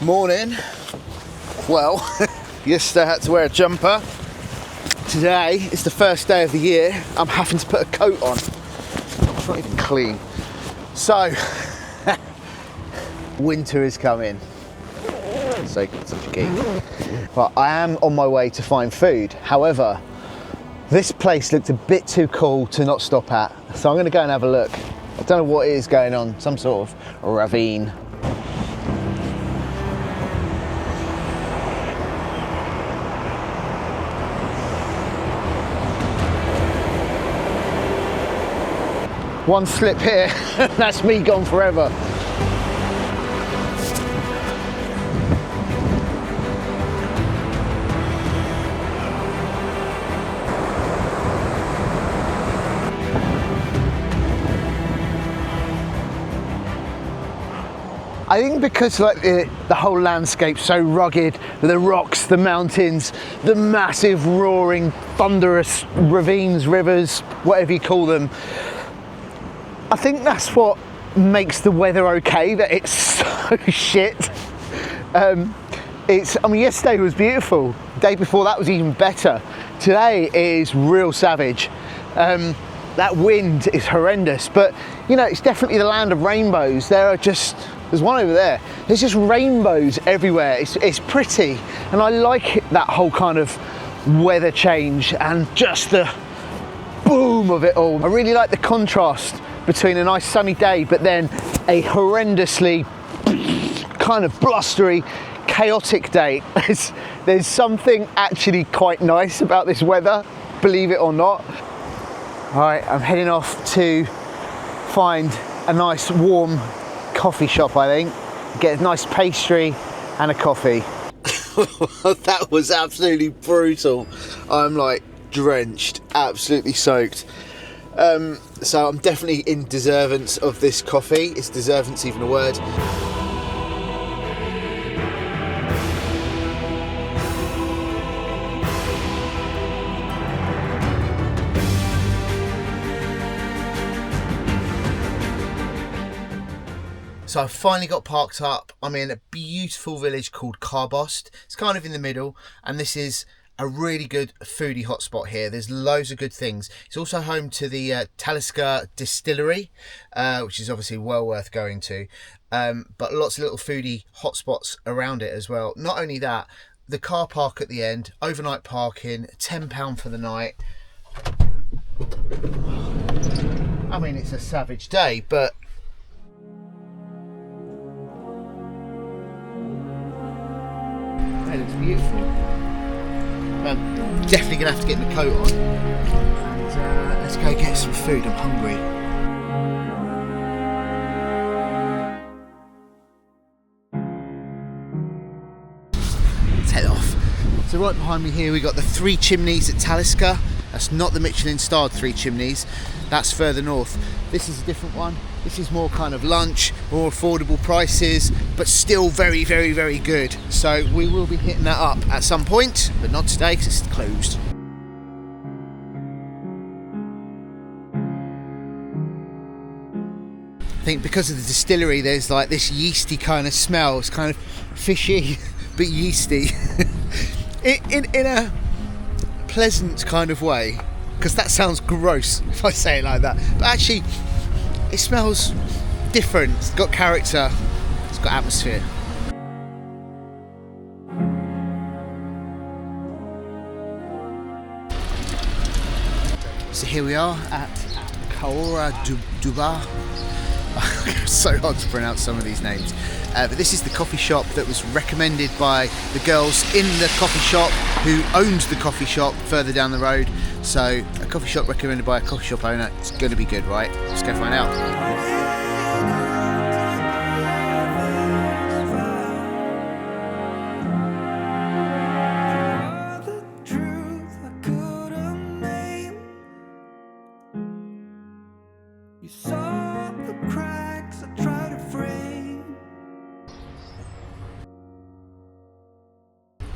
Morning. Well, yesterday I had to wear a jumper. Today is the first day of the year. I'm having to put a coat on. It's not even clean. So, winter is coming. So such a geek. But I am on my way to find food. However, this place looked a bit too cool to not stop at. So I'm going to go and have a look. I don't know what is going on. Some sort of ravine. One slip here, that's me gone forever. I think because like the whole landscape's so rugged, the rocks, the mountains, the massive roaring, thunderous ravines, rivers, whatever you call them, I think that's what makes the weather okay, that it's so shit. I mean, yesterday was beautiful. The day before that was even better. Today is real savage. That wind is horrendous, but you know, it's definitely the land of rainbows. There's one over there. There's just rainbows everywhere. It's pretty, and I like that whole kind of weather change and just the boom of it all. I really like the contrast between a nice sunny day but then a horrendously kind of blustery, chaotic day. There's something actually quite nice about this weather, believe it or not. All right, I'm heading off to find a nice warm coffee shop, I think. Get a nice pastry and a coffee. That was absolutely brutal. I'm like drenched, absolutely soaked. So I'm definitely in deservance of this coffee. Is deservance even a word? So I've finally got parked up. I'm in a beautiful village called Carbost. It's kind of in the middle, and this is a really good foodie hotspot here. There's loads of good things. It's also home to the Talisker Distillery, which is obviously well worth going to. But lots of little foodie hotspots around it as well. Not only that, the car park at the end, overnight parking, £10 for the night. I mean, it's a savage day, but it looks beautiful. I'm definitely gonna have to get my coat on. And let's go get some food. I'm hungry. Let's head off. So right behind me here we got the Three Chimneys at Talisker. That's not the Michelin-starred Three Chimneys. That's further north. This is a different one. This is more kind of lunch, more affordable prices, but still very, very, very good. So we will be hitting that up at some point, but not today because it's closed. I think because of the distillery, there's like this yeasty kind of smell. It's kind of fishy, but yeasty. in a pleasant kind of way, because that sounds gross if I say it like that, but actually it smells different. It's got character, it's got atmosphere. So here we are at Caora, Dhubh. It's so hard to pronounce some of these names. But this is the coffee shop that was recommended by the girls in the coffee shop who owned the coffee shop further down the road. So a coffee shop recommended by a coffee shop owner, it's going to be good, right? Let's go find out.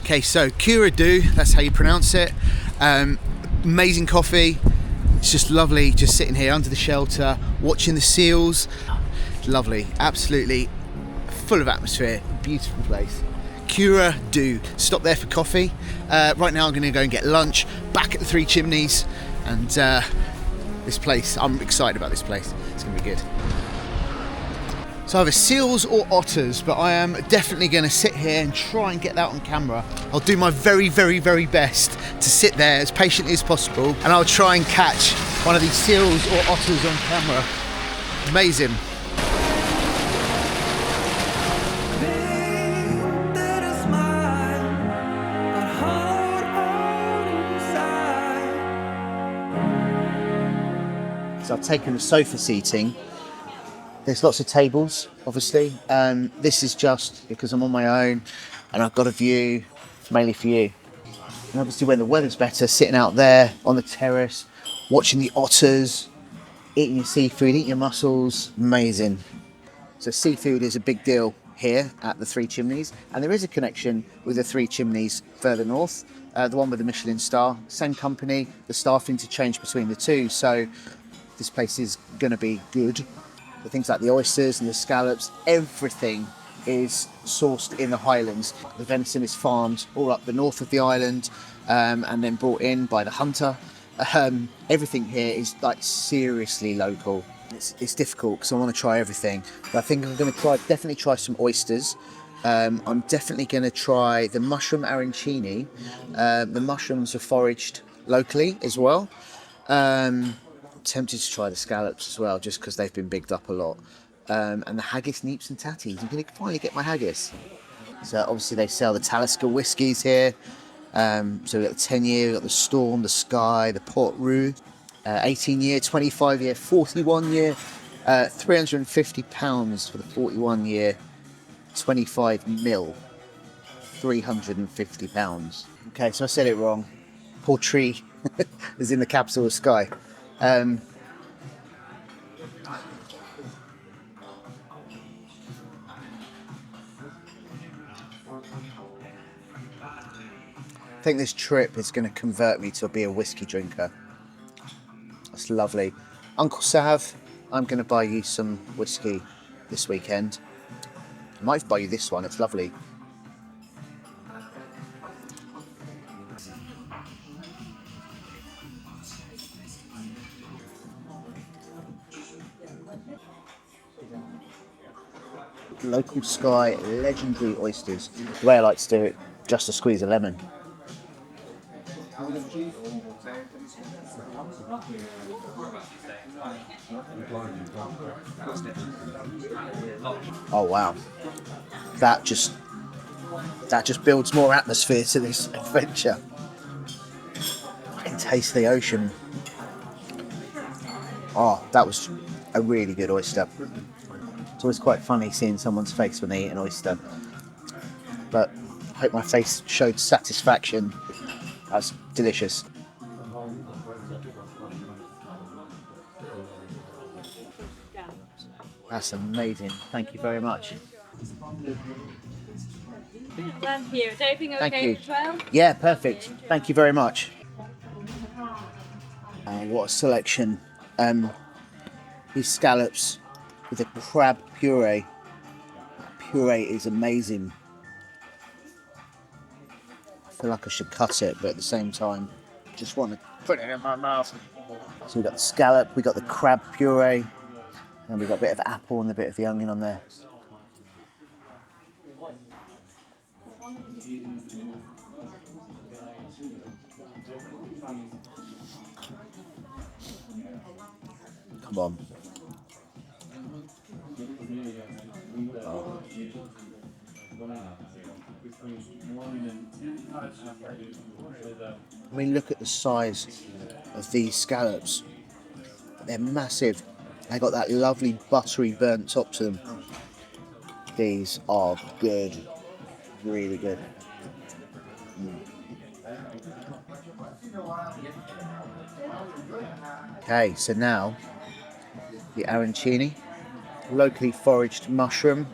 Okay, so Caora, that's how you pronounce it. Amazing coffee. It's just lovely, just sitting here under the shelter, watching the seals. Lovely, absolutely full of atmosphere, beautiful place. Caora, Dhubh. Stop there for coffee. Right now I'm going to go and get lunch back at the Three Chimneys, and this place, I'm excited about this place. It's going to be good. So either seals or otters, but I am definitely going to sit here and try and get that on camera. I'll do my very, very, very best to sit there as patiently as possible, and I'll try and catch one of these seals or otters on camera. Amazing. So I've taken the sofa seating. There's lots of tables, obviously. This is just because I'm on my own and I've got a view, mainly for you. And obviously when the weather's better, sitting out there on the terrace, watching the otters, eating your seafood, eating your mussels, amazing. So seafood is a big deal here at the Three Chimneys, and there is a connection with the Three Chimneys further north, the one with the Michelin star, same company, the staff interchange between the two, so this place is going to be good. The things like the oysters and the scallops, everything is sourced in the Highlands. The venison is farmed all up the north of the island and then brought in by the hunter. Everything here is like seriously local. It's difficult because I want to try everything, but I think I'm going to definitely try some oysters. I'm definitely going to try the mushroom arancini. The mushrooms are foraged locally as well. Tempted to try the scallops as well, just because they've been bigged up a lot. And the haggis, neeps and tatties. I'm going to finally get my haggis. So obviously they sell the Talisker whiskies here. So we've got the 10-year, we've got the Storm, the Skye, the Port Roux, 18-year, 25-year, 41-year, £350 for the 41-year, 25 mil, £350. Okay, so I said it wrong. Portree is in the capital of Skye. I think this trip is going to convert me to be a whiskey drinker. That's lovely. Uncle Sav, I'm going to buy you some whiskey this weekend. I might buy you this one, it's lovely. Local Skye legendary oysters. The way I like to do it, just a squeeze of lemon. Oh wow, that just builds more atmosphere to this adventure. I can taste the ocean. Oh, that was a really good oyster. It's always quite funny seeing someone's face when they eat an oyster, but I hope my face showed satisfaction. That's delicious. That's amazing. Thank you very much. Thank you. Is everything Thank okay you. as well? Yeah, perfect. Thank you very much. What a selection. These scallops with a crab puree. Puree is amazing. I feel like I should cut it, but at the same time, just want to put it in my mouth. So we've got the scallop, we've got the crab puree, and we've got a bit of apple and a bit of the onion on there. Come on. Oh. I mean, look at the size of these scallops. They're massive. They got that lovely buttery burnt top to them. These are good, really good. Okay, so now the arancini, locally foraged mushroom.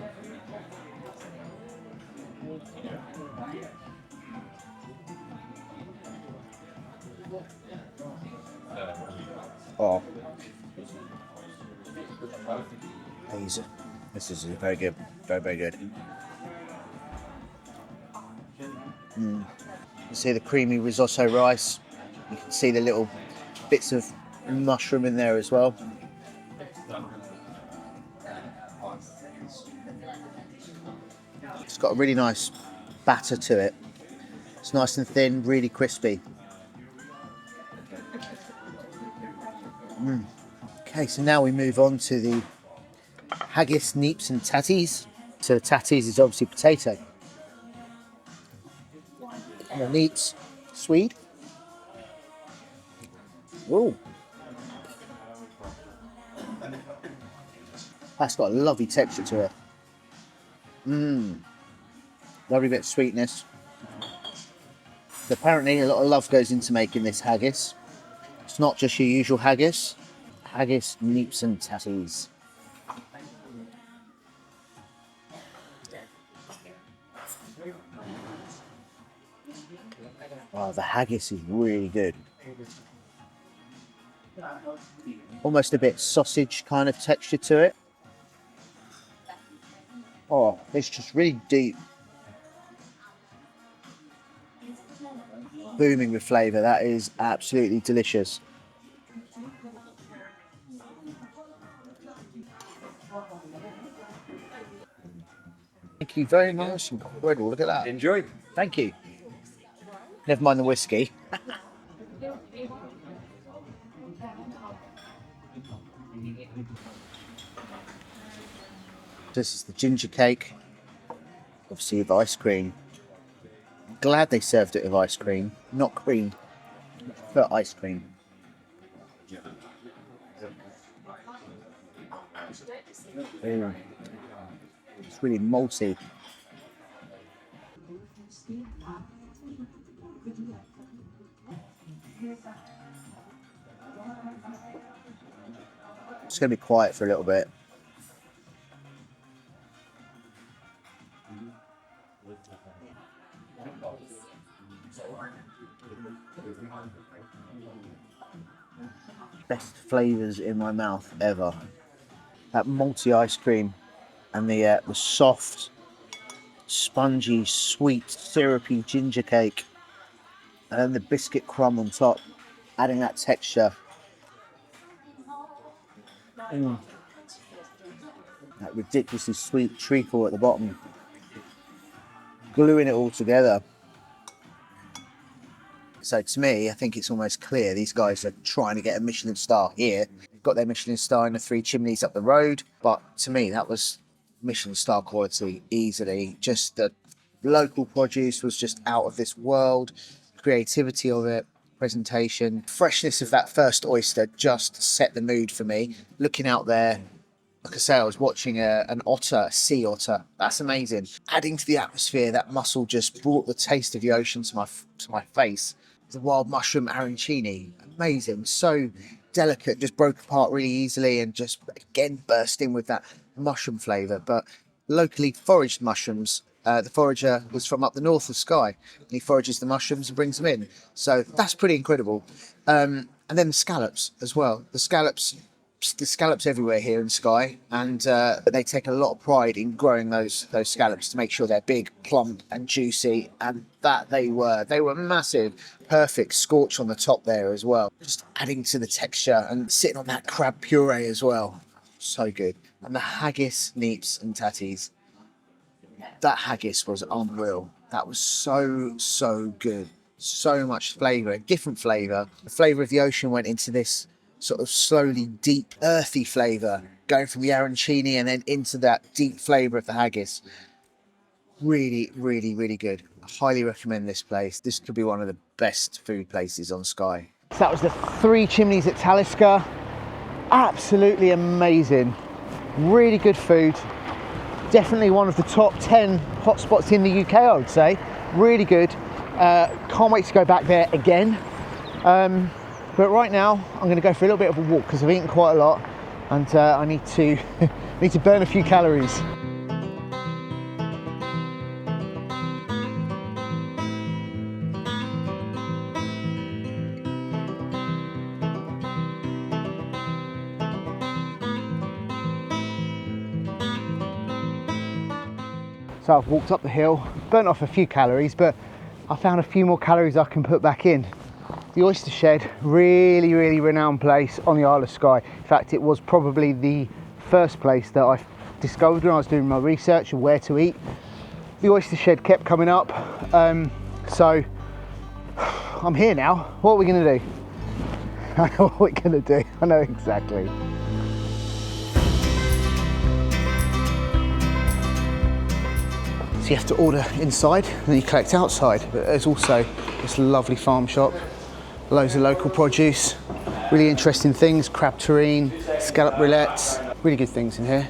Oh, This is very good, very, very good. You see the creamy risotto rice. You can see the little bits of mushroom in there as well. It's got a really nice batter to it. It's nice and thin, really crispy. Okay, so now we move on to the haggis, neeps and tatties. So the tatties is obviously potato. And the neeps, swede. Ooh. That's got a lovely texture to it. Lovely bit of sweetness. So apparently a lot of love goes into making this haggis. It's not just your usual haggis. Haggis, neeps and tatties. Oh, the haggis is really good. Almost a bit sausage kind of texture to it. Oh, it's just really deep. Booming with flavour. That is absolutely delicious. Thank you very much. Incredible. Look at that. Enjoy. Thank you. Never mind the whiskey. This is the ginger cake, obviously with ice cream. I'm glad they served it with ice cream, not cream, but ice cream. Ooh. It's really malty. It's going to be quiet for a little bit. Best flavours in my mouth ever. That malty ice cream and the soft, spongy, sweet, syrupy ginger cake, and then the biscuit crumb on top, adding that texture. That ridiculously sweet treacle at the bottom, gluing it all together. So to me, I think it's almost clear these guys are trying to get a Michelin star here. They've got their Michelin star in the Three Chimneys up the road, but to me that was Michelin star quality easily. Just the local produce was just out of this world. Creativity of it, presentation, freshness of that first oyster just set the mood for me. Looking out there, like I say, I was watching an otter, a sea otter. That's amazing. Adding to the atmosphere, that mussel just brought the taste of the ocean to my face. The wild mushroom arancini, amazing. So delicate, just broke apart really easily and just again burst in with that mushroom flavour. But locally foraged mushrooms. The forager was from up the north of Skye. He forages the mushrooms and brings them in. So that's pretty incredible. And then the scallops as well. The scallops everywhere here in Skye, and they take a lot of pride in growing those scallops to make sure they're big, plump and juicy, and that they were massive. Perfect scorch on the top there as well, just adding to the texture and sitting on that crab puree as well. So good. And the haggis, neeps and tatties, that haggis was unreal. That was so good. So much flavour, different flavour. The flavour of the ocean went into this sort of slowly deep earthy flavour, going from the arancini and then into that deep flavour of the haggis. Really, really, really good. I highly recommend this place. This could be one of the best food places on Skye. So that was the Three Chimneys at Talisker. Absolutely amazing. Really good food. Definitely one of the top 10 hotspots in the UK, I would say. Really good. Can't wait to go back there again. But right now, I'm going to go for a little bit of a walk because I've eaten quite a lot, and I need to burn a few calories. So I've walked up the hill, burnt off a few calories, but I found a few more calories I can put back in. The Oyster Shed, really, really renowned place on the Isle of Skye. In fact, it was probably the first place that I discovered when I was doing my research of where to eat. The Oyster Shed kept coming up, so I'm here now. What are we going to do? I know what we're going to do. I know exactly. So you have to order inside and then you collect outside. But there's also this lovely farm shop, loads of local produce, really interesting things, crab terrine, scallop roulettes, really good things in here.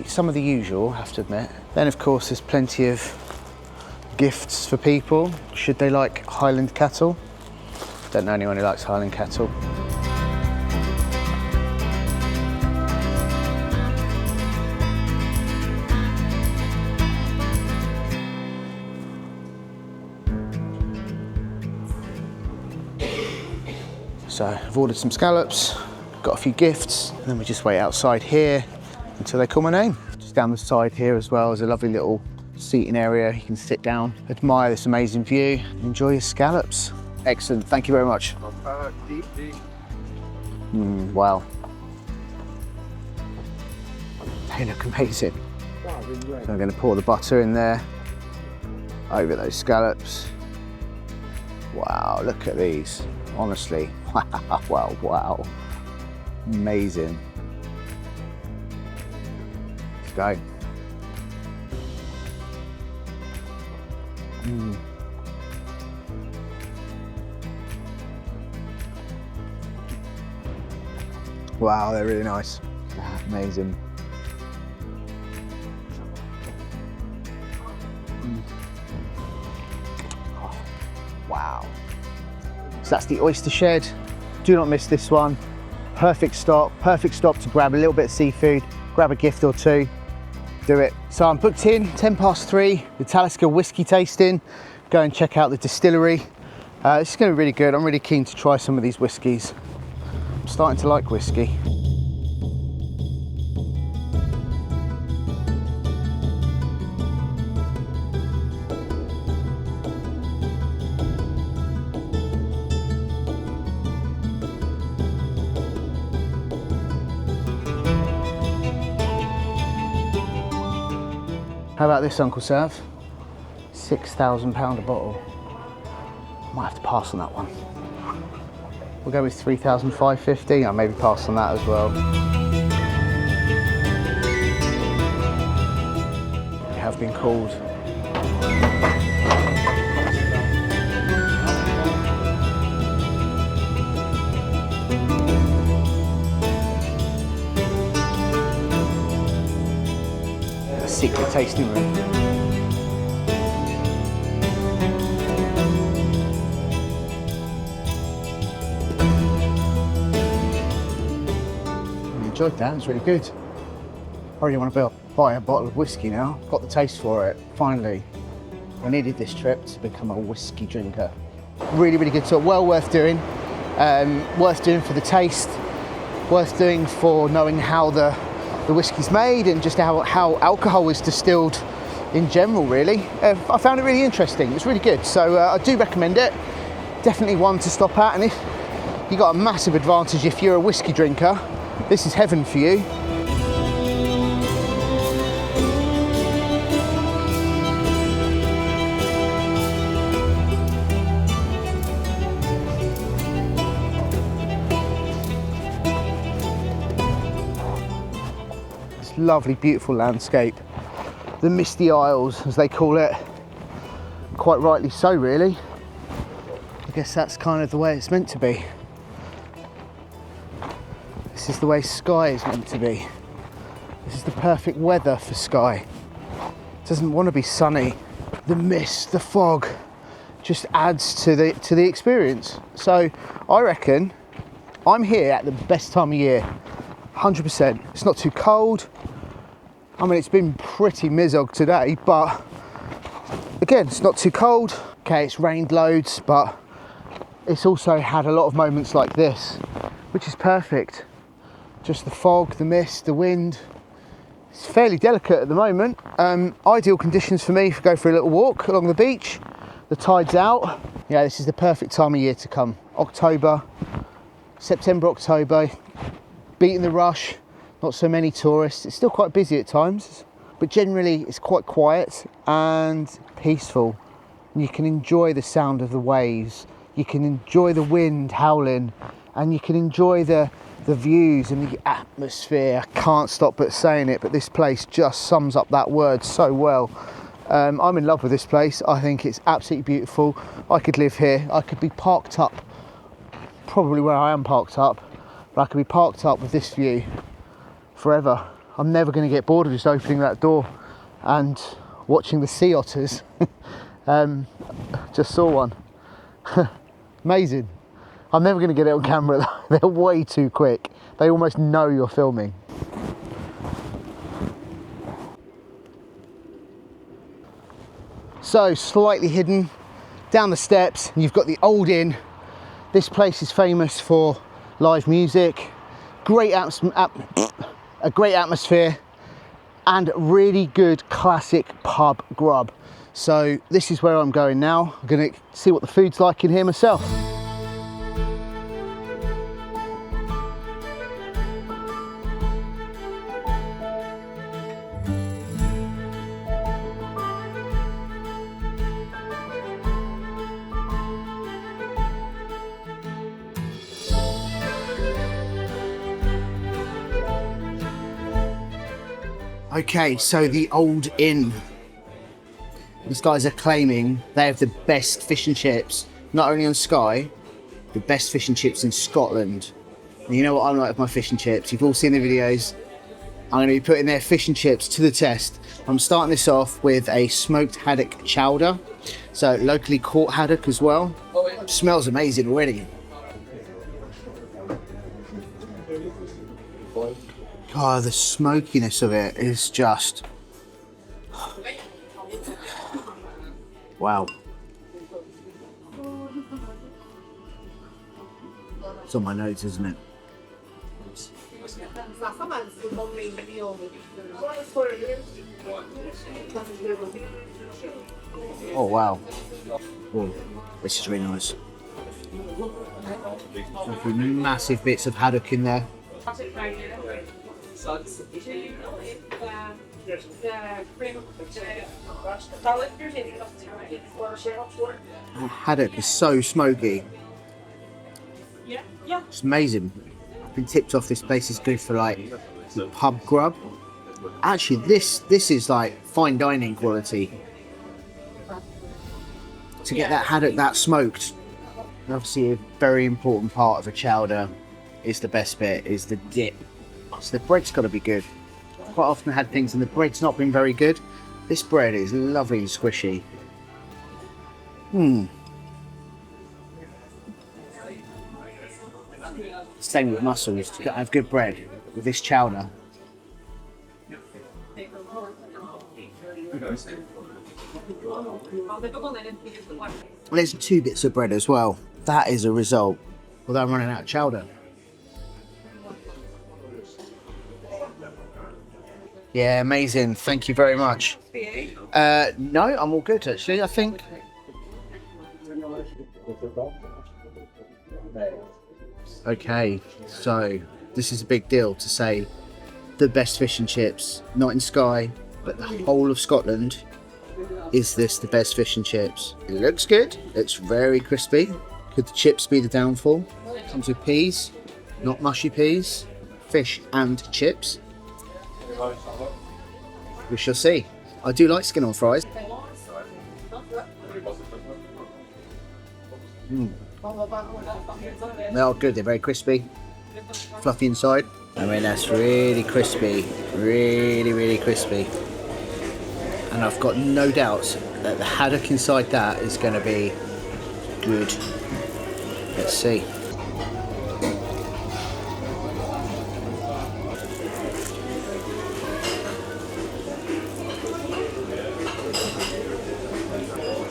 Some of the usual, I have to admit. Then of course there's plenty of gifts for people, should they like Highland cattle. Don't know anyone who likes Highland cattle. So I've ordered some scallops, got a few gifts, and then we just wait outside here until they call my name. Just down the side here as well is a lovely little seating area. You can sit down, admire this amazing view, enjoy your scallops. Excellent, thank you very much. Wow. They look amazing. So I'm going to pour the butter in there, over those scallops. Wow, look at these, honestly. Wow, wow. Amazing. Let's go. Wow, they're really nice. Amazing. Oh, wow. So that's the Oyster Shed. Do not miss this one. Perfect stop to grab a little bit of seafood, grab a gift or two, do it. So I'm booked in, 3:10, the Talisker whiskey tasting. Go and check out the distillery. This is going to be really good. I'm really keen to try some of these whiskies. I'm starting to like whiskey. How about this, Uncle Sav? £6,000 a bottle. Might have to pass on that one. We'll go with 3,550. I'll maybe pass on that as well. We have been called. A secret tasting room. Enjoyed that, it's really good. I really want to buy a bottle of whiskey now. Got the taste for it, finally. I needed this trip to become a whiskey drinker. Really, really good tour, well worth doing. Worth doing for the taste, worth doing for knowing how the whiskey's made and just how alcohol is distilled in general, really. I found it really interesting, it's really good. So I do recommend it. Definitely one to stop at, and if you got a massive advantage if you're a whiskey drinker, this is heaven for you. This lovely, beautiful landscape. The Misty Isles, as they call it. Quite rightly so, really. I guess that's kind of the way it's meant to be. This is the way Skye is meant to be. This is the perfect weather for Skye. It doesn't want to be sunny. The mist, the fog, just adds to the experience. So I reckon I'm here at the best time of year, 100%. It's not too cold. I mean, it's been pretty mizzog today, but again, it's not too cold. Okay, it's rained loads, but it's also had a lot of moments like this, which is perfect. Just the fog, the mist, the wind. It's fairly delicate at the moment. Ideal conditions for me to go for a little walk along the beach. The tide's out. Yeah, this is the perfect time of year to come. October, September, October, beating the rush, not so many tourists. It's still quite busy at times, but generally it's quite quiet and peaceful. You can enjoy the sound of the waves, you can enjoy the wind howling, and you can enjoy the views and the atmosphere. I can't stop but saying it, but this place just sums up that word so well. I'm in love with this place. I think it's absolutely beautiful. I could live here. I could be parked up, probably where I am parked up, but I could be parked up with this view forever. I'm never going to get bored of just opening that door and watching the sea otters. Just saw one. Amazing. I'm never going to get it on camera though. They're way too quick. They almost know you're filming. So slightly hidden down the steps, you've got the old inn. This place is famous for live music, a great atmosphere, and really good classic pub grub. So this is where I'm going now. I'm going to see what the food's like in here myself. Okay, so the Old Inn. These guys are claiming they have the best fish and chips, not only on Skye, the best fish and chips in Scotland. And you know what I'm like with my fish and chips. You've all seen the videos. I'm going to be putting their fish and chips to the test. I'm starting this off with a smoked haddock chowder. So locally caught haddock as well. Smells amazing already. God, the smokiness of it is just... wow. It's on my nose, isn't it? Oh, wow. Oh, this is really nice. Massive bits of haddock in there. Haddock is so smoky. It's amazing. I've been tipped off this place is good for like pub grub. Actually, this is like fine dining quality. To get that haddock that smoked. And obviously a very important part of a chowder is the best bit, is the dip. So the bread's got to be good. Quite often had things and the bread's not been very good. This bread is lovely and squishy. Same with mussels, to have good bread with this chowder. There's 2 bits of bread as well. That is a result. Although I'm running out of chowder. Yeah, amazing. Thank you very much. No, I'm all good actually, I think. Okay, so this is a big deal to say the best fish and chips, not in Skye, but the whole of Scotland. Is this the best fish and chips? It looks good. It's very crispy. Could the chips be the downfall? Comes with peas, not mushy peas. Fish and chips. We shall see. I do like skin on fries. They are good, they're very crispy, fluffy inside. I mean, that's really crispy, really crispy. And I've got no doubts that the haddock inside that is going to be good. Let's see.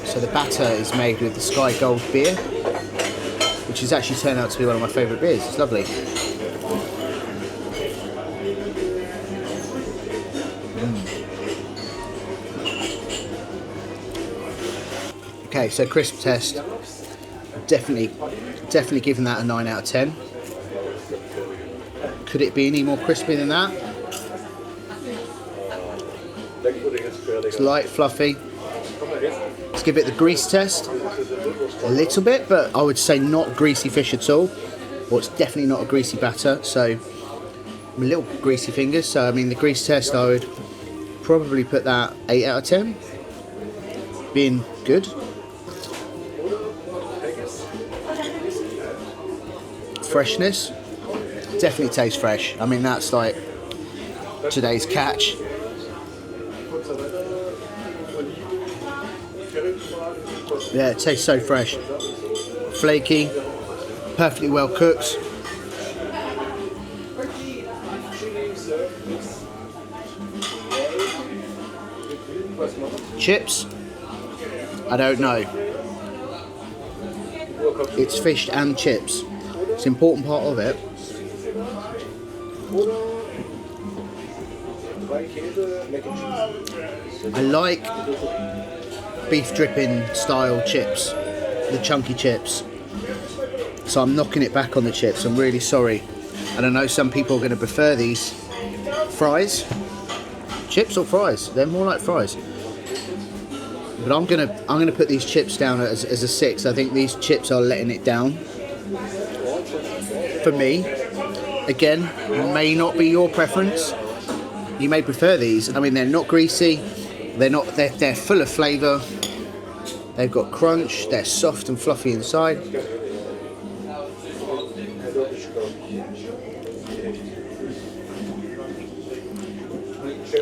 So the batter is made with the Skye Gold beer, which has actually turned out to be one of my favourite beers. It's lovely. Okay, so crisp test. Definitely giving that a 9 out of 10. Could it be any more crispy than that? It's light, fluffy. Let's give it the grease test. A little bit, but I would say not greasy fish at all. Well, it's definitely not a greasy batter, so I'm a little greasy fingers. So I mean, the grease test, I would probably put that 8 out of 10. Being good. Freshness, definitely tastes fresh. I mean, that's like today's catch. Yeah, it tastes so fresh. Flaky, perfectly well cooked. Chips, I don't know. It's fish and chips. It's an important part of it. I like beef dripping style chips, the chunky chips. So I'm knocking it back on the chips. I'm really sorry. And I know some people are going to prefer these fries. Chips or fries? They're more like fries. But I'm gonna put these chips down as a 6. I think these chips are letting it down. For me, again, may not be your preference. You may prefer these. I mean, they're not greasy. They're full of flavour. They've got crunch. They're soft and fluffy inside.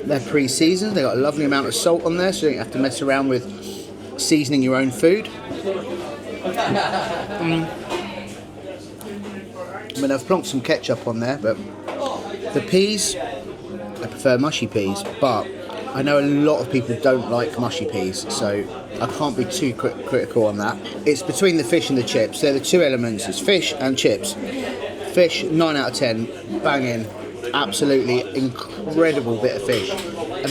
They're pre-seasoned. They've got a lovely amount of salt on there, so you don't have to mess around with seasoning your own food. I mean, I've plonked some ketchup on there, but the peas, I prefer mushy peas, but I know a lot of people don't like mushy peas, so I can't be too critical on that. It's between the fish and the chips. They're the two elements. It's fish and chips. Fish, 9 out of 10, banging. Absolutely incredible bit of fish.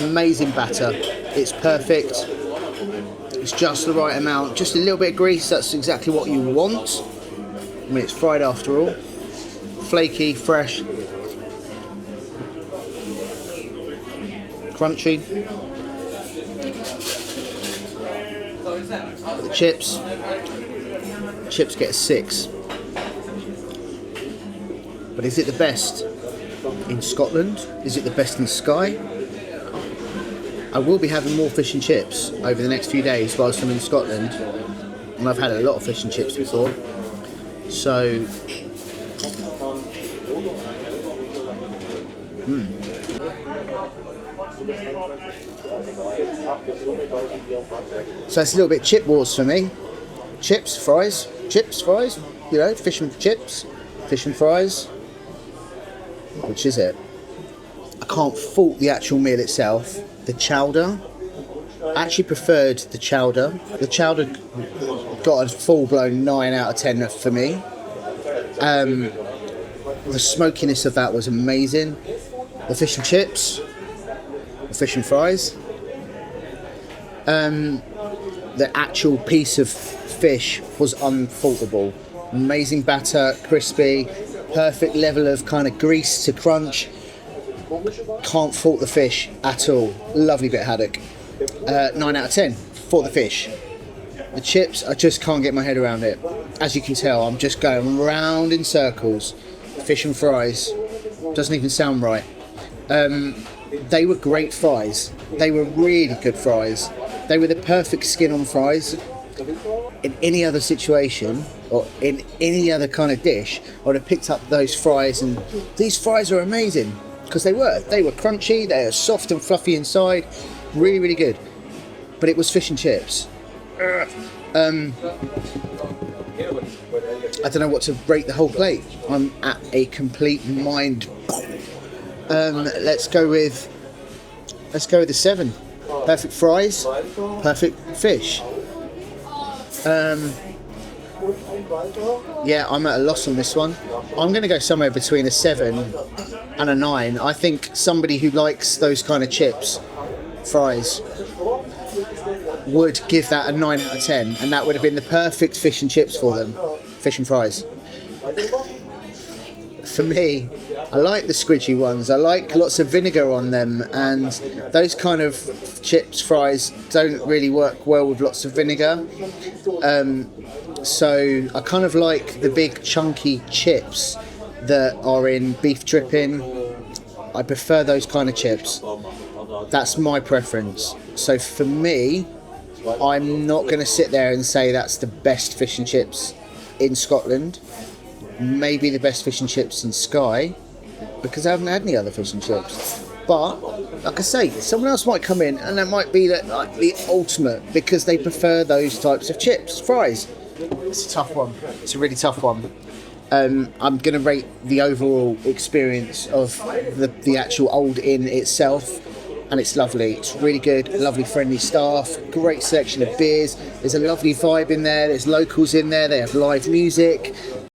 Amazing batter. It's perfect. It's just the right amount. Just a little bit of grease. That's exactly what you want. I mean, it's fried after all. Flaky, fresh, crunchy. The chips get a 6. But is it the best in Scotland? Is it the best in Skye? I will be having more fish and chips over the next few days whilst I'm in Scotland, and I've had a lot of fish and chips before. So So it's a little bit chip wars for me. Chips, fries, you know, fish and chips, fish and fries. Which is it? I can't fault the actual meal itself. The chowder, I actually preferred the chowder. The chowder got a full-blown 9 out of 10 for me. The smokiness of that was amazing. The fish and chips, the fish and fries. The actual piece of fish was unfaultable. Amazing batter, crispy, perfect level of kind of grease to crunch. Can't fault the fish at all. Lovely bit of haddock. 9 out of 10 for the fish. The chips, I just can't get my head around it. As you can tell, I'm just going round in circles. Fish and fries. Doesn't even sound right. They were great fries. They were really good fries. They were the perfect skin on fries. In any other situation, or in any other kind of dish, I would have picked up those fries, and these fries are amazing. Because they were crunchy, they are soft and fluffy inside, really, really good. But it was fish and chips. I don't know what to rate the whole plate. I'm at a complete mind. Let's go with the 7. Perfect fries, perfect fish. Yeah, I'm at a loss on this one. I'm going to go somewhere between a 7 and a 9. I think somebody who likes those kind of chips, fries, would give that a 9 out of 10, and that would have been the perfect fish and chips for them, fish and fries. For me, I like the squidgy ones. I like lots of vinegar on them, and those kind of chips, fries don't really work well with lots of vinegar. So I kind of like the big chunky chips that are in beef dripping. I prefer those kind of chips. That's my preference. So for me, I'm not going to sit there and say that's the best fish and chips in Scotland. Maybe the best fish and chips in Skye, because I haven't had any other fish and chips. But like I say, someone else might come in and that might be like the ultimate, because they prefer those types of chips, fries. It's a tough one. It's a really tough one. I'm going to rate the overall experience of the actual Old Inn itself, and it's lovely. It's really good, lovely friendly staff, great selection of beers. There's a lovely vibe in there. There's locals in there. They have live music.